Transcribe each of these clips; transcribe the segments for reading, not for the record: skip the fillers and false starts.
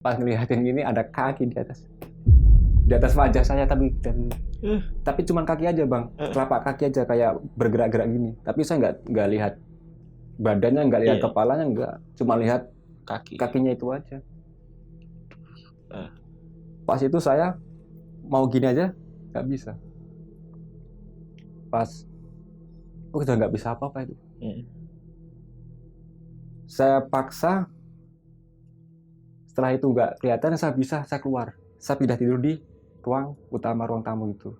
Pas ngeliatin gini ada kaki di atas wajah saya, tapi cuman kaki aja bang, telapak kaki aja kayak bergerak-gerak gini, tapi saya nggak lihat badannya, nggak lihat kepalanya, nggak, cuma lihat kakinya itu aja. Pas itu saya mau gini aja nggak bisa, pas udah nggak bisa apa-apa itu. Saya paksa, setelah itu nggak kelihatan, saya keluar, saya pindah tidur di ruang utama, ruang tamu itu.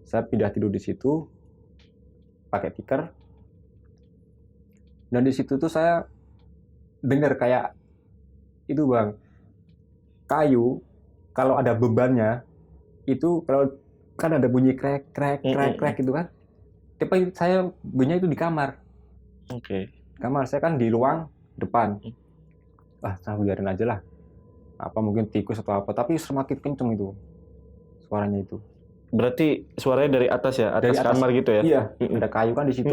Saya pindah tidur di situ pakai tikar, dan di situ tuh saya dengar kayak itu bang, kayu kalau ada bebannya itu, kalau kan ada bunyi krek krek krek krek gitu kan, tapi saya bunyinya itu di kamar. Kamar saya kan di ruang depan. Saya biarin aja lah, apa mungkin tikus atau apa, tapi semakin kenceng itu suaranya itu. Berarti suaranya dari atas ya, Dari atas kamar gitu ya? Iya, ada kayu kan di situ.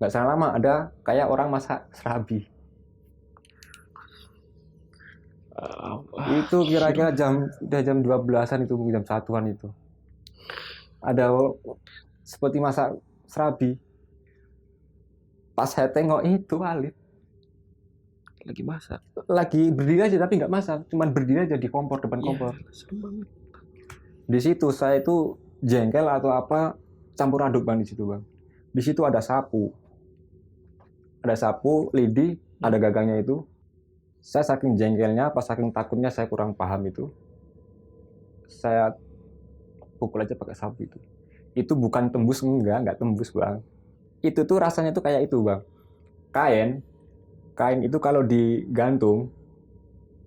Nggak salah lama ada kayak orang masak serabi. Itu kira-kira udah jam 12-an itu, jam 1-an itu. Ada seperti masak serabi. Pas saya tengok itu Alif Lagi masak. lagi berdiri aja, tapi nggak masak, cuman berdiri aja di kompor, depan kompor. Di situ saya itu jengkel atau apa, campur aduk bang di situ bang. Di situ ada sapu, lidi, ada gagangnya itu. Saya saking jengkelnya, pas saking takutnya, saya kurang paham itu, saya pukul aja pakai sapu itu. Itu bukan tembus, nggak tembus bang. Itu tuh rasanya tuh kayak itu bang, kain itu kalau digantung,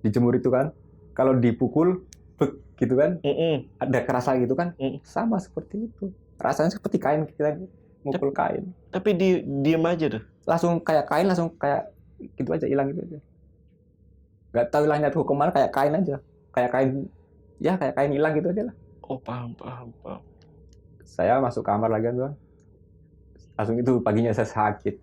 dijemur itu kan, kalau dipukul gitu kan, ada kerasa gitu kan, sama seperti itu. Rasanya seperti kain, kita mukul kain. Tapi diem aja tuh. Langsung kayak kain, langsung kayak gitu aja, hilang gitu aja. Nggak tahu hilangnya tuh kemana, kayak kain aja. Kayak kain hilang gitu aja lah. Oh, paham. Saya masuk kamar lagi kan, langsung itu paginya saya sakit.